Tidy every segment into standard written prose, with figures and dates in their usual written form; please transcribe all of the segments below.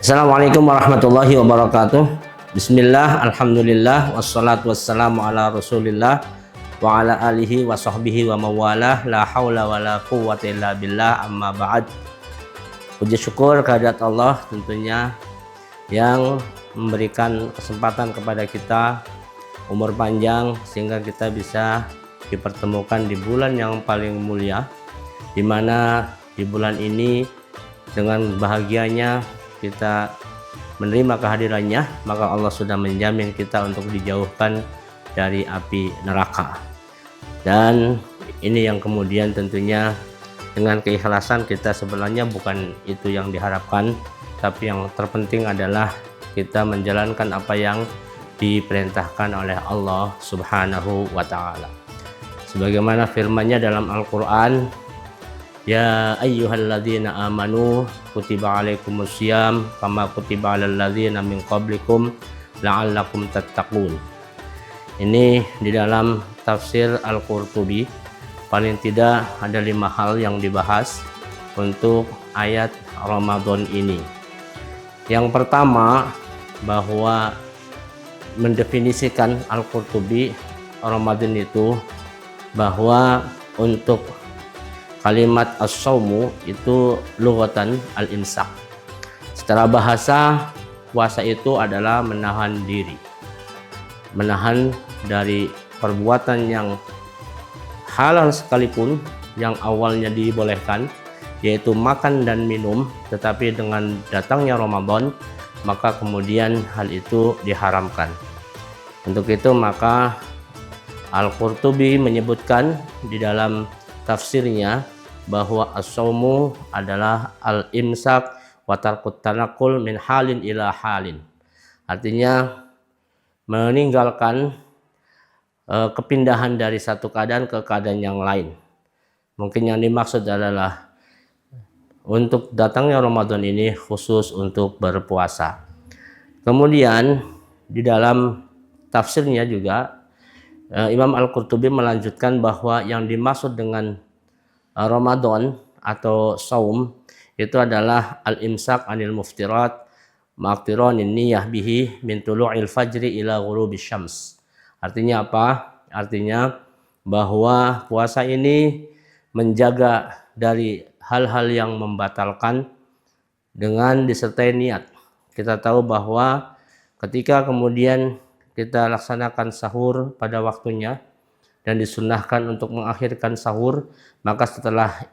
Assalamualaikum warahmatullahi wabarakatuh. Bismillah, alhamdulillah, wassalatu wassalamu ala rasulillah wa ala alihi wa sahbihi wa mawalah, la hawla wa la quwwata illa billah, amma ba'd. Puji syukur kehadirat Allah tentunya yang memberikan kesempatan kepada kita umur panjang sehingga kita bisa dipertemukan di bulan yang paling mulia, di mana di bulan ini dengan bahagianya kita menerima kehadirannya, maka Allah sudah menjamin kita untuk dijauhkan dari api neraka. Dan ini yang kemudian tentunya dengan keikhlasan kita sebenarnya bukan itu yang diharapkan, tapi yang terpenting adalah kita menjalankan apa yang diperintahkan oleh Allah Subhanahu wa Ta'ala. Sebagaimana firman-Nya dalam Al-Qur'an, ya ayyuhalladzina amanu kutiba alaikumusiyam kama kutiba alal ladzina min qablikum la'allakum tattaqun. Ini di dalam tafsir Al-Qurtubi paling tidak ada 5 hal yang dibahas untuk ayat Ramadan ini. Yang pertama, bahwa mendefinisikan Al-Qurtubi Ramadan itu bahwa untuk kalimat as-saumu itu lughatan al-imsak. Secara bahasa, puasa itu adalah menahan diri, menahan dari perbuatan yang halal sekalipun yang awalnya dibolehkan, yaitu makan dan minum, tetapi dengan datangnya Ramadan maka kemudian hal itu diharamkan. Untuk itu maka Al-Qurtubi menyebutkan di dalam tafsirnya bahwa as-saumu adalah al-imsak wa tarkut tanakul min halin ila halin. Artinya meninggalkan kepindahan dari satu keadaan ke keadaan yang lain. Mungkin yang dimaksud adalah untuk datangnya Ramadan ini khusus untuk berpuasa. Kemudian di dalam tafsirnya juga Imam Al-Qurtubi melanjutkan bahwa yang dimaksud dengan Ramadan atau saum itu adalah al-imsak anil muftirat ma'qtiranin niyah bihi min tulu'il fajri ila ghurubis syams. Artinya apa? Artinya bahwa puasa ini menjaga dari hal-hal yang membatalkan dengan disertai niat. Kita tahu bahwa ketika kemudian kita laksanakan sahur pada waktunya dan disunnahkan untuk mengakhirkan sahur, maka setelah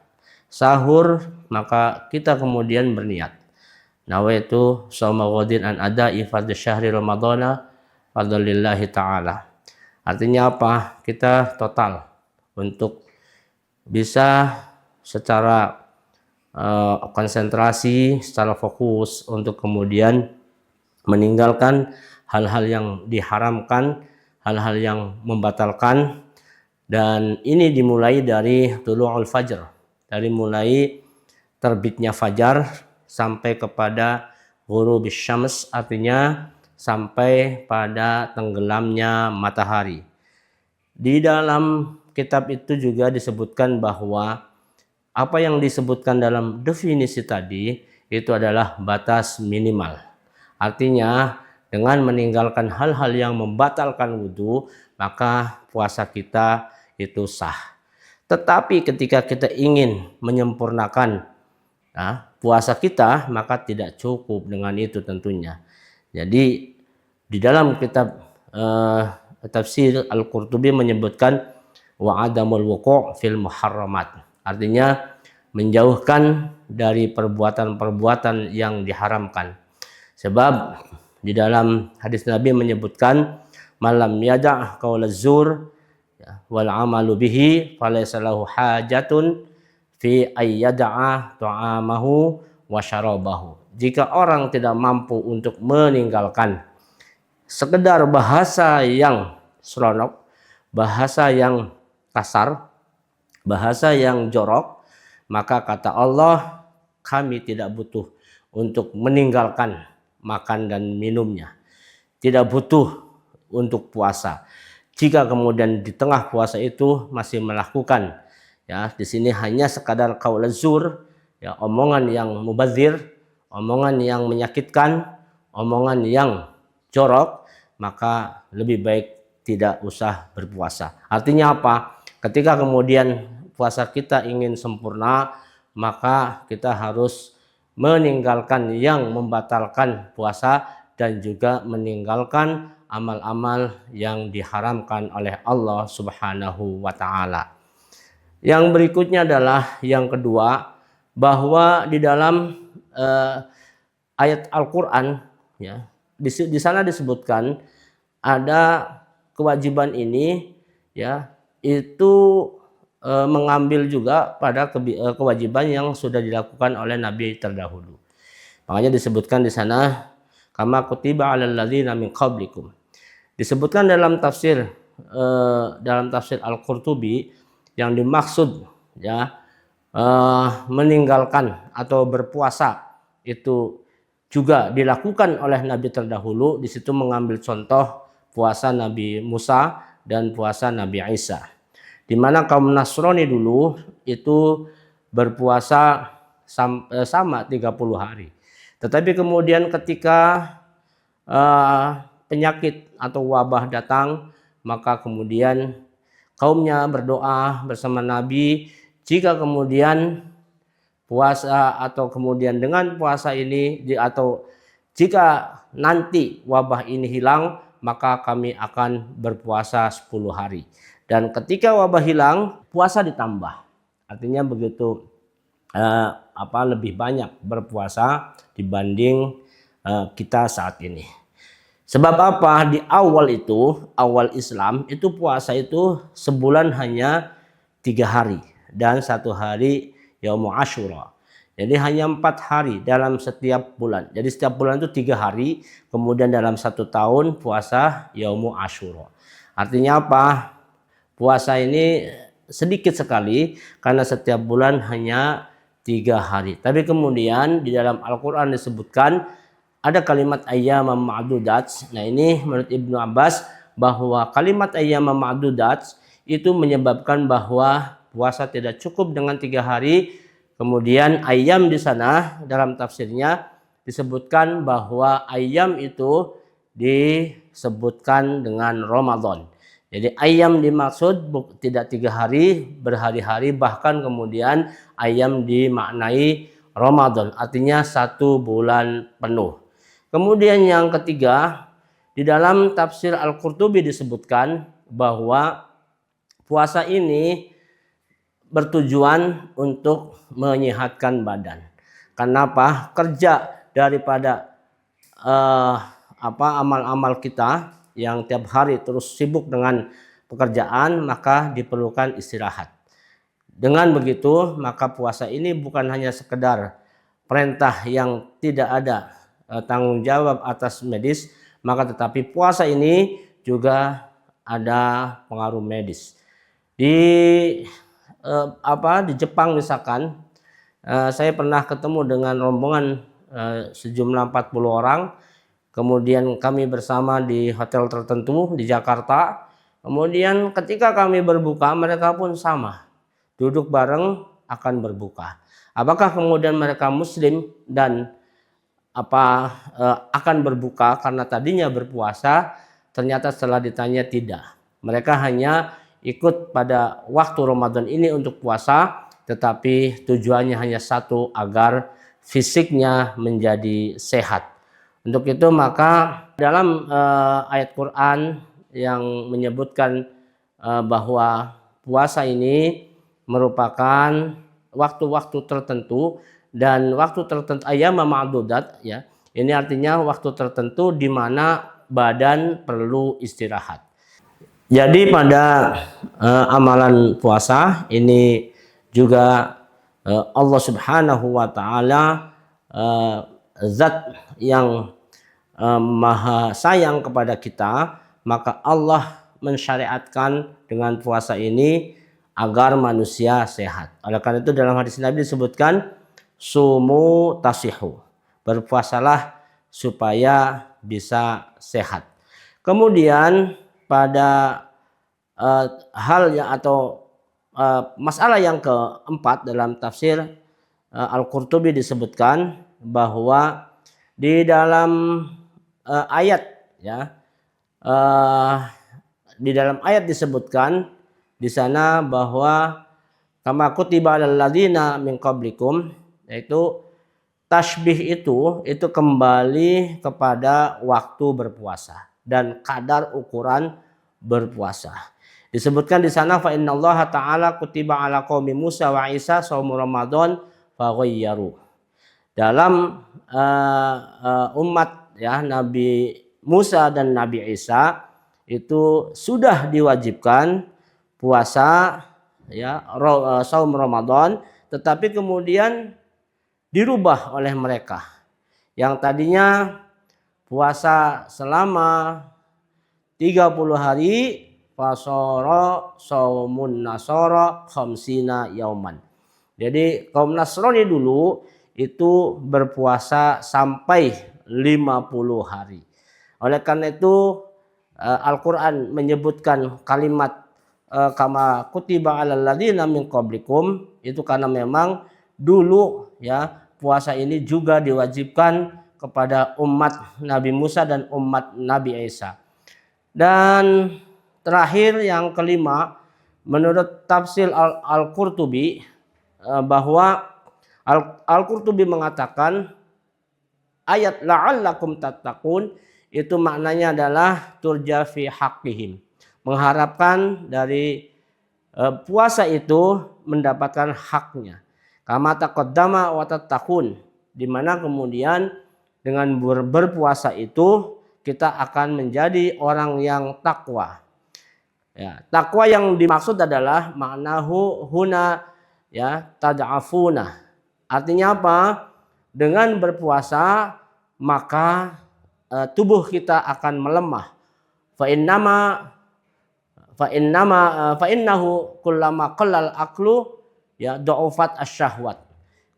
sahur maka kita kemudian berniat, nawaitu shauma ghadin an ada'i fardhu syahri ramadhana fadlillahi ta'ala. Artinya apa? Kita total untuk bisa secara konsentrasi, secara fokus untuk kemudian meninggalkan hal-hal yang diharamkan, hal-hal yang membatalkan. Dan ini dimulai dari tulu'ul fajr, dari mulai terbitnya fajar sampai kepada ghurubis syams, artinya sampai pada tenggelamnya matahari. Di dalam kitab itu juga disebutkan bahwa apa yang disebutkan dalam definisi tadi itu adalah batas minimal. Artinya dengan meninggalkan hal-hal yang membatalkan wudhu, maka puasa kita itu sah. Tetapi ketika kita ingin menyempurnakan puasa kita, maka tidak cukup dengan itu tentunya. Jadi di dalam kitab tafsir Al-Qurtubi menyebutkan wa adamul wuqu' fil muharramat. Artinya menjauhkan dari perbuatan-perbuatan yang diharamkan. Sebab di dalam hadis Nabi menyebutkan malam yada' qaulaz zur wal amalu bihi falaysa lahu hajatun fi ayyada'a ta'amahu wa syarabahu. Jika orang tidak mampu untuk meninggalkan sekedar bahasa yang seronok, bahasa yang kasar, bahasa yang jorok, maka kata Allah, kami tidak butuh untuk meninggalkan makan dan minumnya, tidak butuh untuk puasa. Jika kemudian di tengah puasa itu masih melakukan, ya di sini hanya sekadar qaul zur, ya omongan yang mubazir, omongan yang menyakitkan, omongan yang jorok, maka lebih baik tidak usah berpuasa. Artinya apa? Ketika kemudian puasa kita ingin sempurna, maka kita harus meninggalkan yang membatalkan puasa dan juga meninggalkan amal-amal yang diharamkan oleh Allah Subhanahu wa taala. Yang berikutnya adalah yang kedua, bahwa di dalam ayat Al-Qur'an ya, di sana disebutkan ada kewajiban ini ya, itu mengambil juga pada kewajiban yang sudah dilakukan oleh nabi terdahulu. Makanya disebutkan di sana kama kutiba 'alal ladzina min qablikum. Disebutkan dalam tafsir Al-Qurtubi, yang dimaksud ya meninggalkan atau berpuasa itu juga dilakukan oleh nabi terdahulu. Di situ mengambil contoh puasa Nabi Musa dan puasa Nabi Isa, di mana kaum Nasrani dulu itu berpuasa sama 30 hari. Tetapi kemudian ketika penyakit atau wabah datang, maka kemudian kaumnya berdoa bersama Nabi, jika kemudian puasa atau kemudian dengan puasa ini atau jika nanti wabah ini hilang, maka kami akan berpuasa 10 hari. Dan ketika wabah hilang, puasa ditambah. Artinya begitu lebih banyak berpuasa dibanding kita saat ini. Sebab apa? Di awal Islam itu puasa itu sebulan hanya 3 hari dan 1 hari Yaumul Asyura. Jadi hanya 4 hari dalam setiap bulan. Jadi setiap bulan itu 3 hari, kemudian dalam 1 tahun puasa Yaumul Asyura. Artinya apa? Puasa ini sedikit sekali karena setiap bulan hanya 3 hari. Tapi kemudian di dalam Al-Quran disebutkan ada kalimat ayyamam ma'dudat. Nah, ini menurut Ibnu Abbas bahwa kalimat ayyamam ma'dudat itu menyebabkan bahwa puasa tidak cukup dengan 3 hari. Kemudian ayyam di sana dalam tafsirnya disebutkan bahwa ayyam itu disebutkan dengan Ramadan. Jadi ayyam dimaksud tidak 3 hari, berhari-hari, bahkan kemudian ayyam dimaknai Ramadan, artinya 1 bulan penuh. Kemudian yang ketiga, di dalam tafsir Al-Qurtubi disebutkan bahwa puasa ini bertujuan untuk menyehatkan badan. Kenapa? Kerja daripada amal-amal kita yang tiap hari terus sibuk dengan pekerjaan, maka diperlukan istirahat. Dengan begitu, maka puasa ini bukan hanya sekedar perintah yang tidak ada tanggung jawab atas medis, maka tetapi puasa ini juga ada pengaruh medis. Di Jepang misalkan, saya pernah ketemu dengan rombongan sejumlah 40 orang. Kemudian kami bersama di hotel tertentu di Jakarta. Kemudian ketika kami berbuka, mereka pun sama. Duduk bareng akan berbuka. Apakah kemudian mereka muslim dan akan berbuka karena tadinya berpuasa? Ternyata setelah ditanya tidak. Mereka hanya ikut pada waktu Ramadan ini untuk puasa, tetapi tujuannya hanya satu, agar fisiknya menjadi sehat. Untuk itu maka dalam ayat Quran yang menyebutkan bahwa puasa ini merupakan waktu-waktu tertentu, dan waktu tertentu ayyam ma'dudat ya. Ini artinya waktu tertentu di mana badan perlu istirahat. Jadi pada amalan puasa ini juga Allah Subhanahu wa taala zat yang maha sayang kepada kita, maka Allah mensyariatkan dengan puasa ini agar manusia sehat. Oleh karena itu dalam hadis Nabi disebutkan sumu tasihu, berpuasalah supaya bisa sehat. Kemudian pada hal yang atau masalah yang keempat dalam tafsir Al-Qurtubi disebutkan bahwa di dalam ayat ya di dalam ayat disebutkan di sana bahwa kama kutiba alal ladzina min qablikum, yaitu tasbih itu kembali kepada waktu berpuasa dan kadar ukuran berpuasa. Disebutkan di sana fa innallaha ta'ala kutiba ala qaumi Musa wa Isa shaum Ramadan faghayyaru. Dalam umat ya Nabi Musa dan Nabi Isa itu sudah diwajibkan puasa ya shaum Ramadan, tetapi kemudian dirubah oleh mereka. Yang tadinya puasa selama 30 hari fasara saumun nasara khamsina yauman. Jadi kaum Nasrani dulu itu berpuasa sampai 50 hari. Oleh karena itu Al-Quran menyebutkan kalimat kama kutiba alal ladzina min qablikum, itu karena memang dulu ya puasa ini juga diwajibkan kepada umat Nabi Musa dan umat Nabi Isa. Dan terakhir yang kelima, menurut tafsir Al-Qurtubi bahwa Al-Qurtubi mengatakan ayat la'allakum tattaqun itu maknanya adalah turja fi haqqihim, mengharapkan dari puasa itu mendapatkan haknya. Kama taqaddama wa tattaqun, di mana kemudian dengan berpuasa itu kita akan menjadi orang yang takwa. Ya, takwa yang dimaksud adalah maknahu huna ya tad'afuna. Artinya apa? Dengan berpuasa maka tubuh kita akan melemah. Fa innahu kullama qallal aqlu ya dha'ufat asyahwat.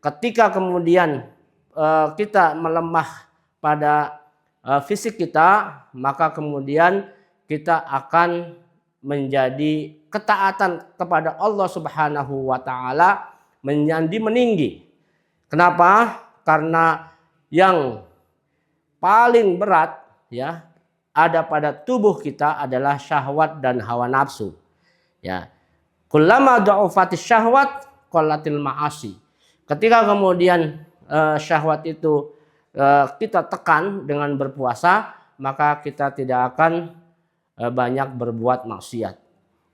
Ketika kemudian kita melemah pada fisik kita, maka kemudian kita akan menjadi ketaatan kepada Allah Subhanahu wa taala menjadi meninggi. Kenapa? Karena yang paling berat ya ada pada tubuh kita adalah syahwat dan hawa nafsu. Ya. Kullama dha'ufatis syahwat qallatil ma'asi. Ketika kemudian syahwat itu kita tekan dengan berpuasa, maka kita tidak akan banyak berbuat maksiat.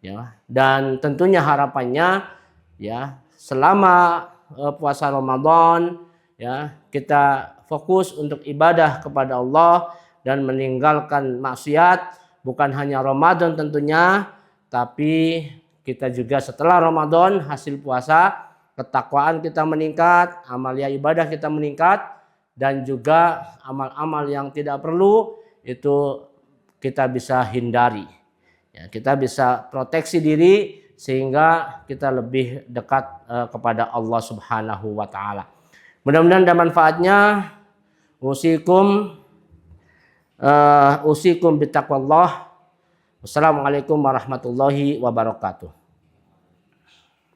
Ya. Dan tentunya harapannya ya selama puasa Ramadan ya kita fokus untuk ibadah kepada Allah dan meninggalkan maksiat, bukan hanya Ramadan tentunya, tapi kita juga setelah Ramadan hasil puasa ketakwaan kita meningkat, amalia ibadah kita meningkat, dan juga amal-amal yang tidak perlu itu kita bisa hindari. Ya, kita bisa proteksi diri sehingga kita lebih dekat kepada Allah Subhanahu wa taala. Mudah-mudahan ada manfaatnya. Usikum bitaqwallah. Wassalamualaikum warahmatullahi wabarakatuh.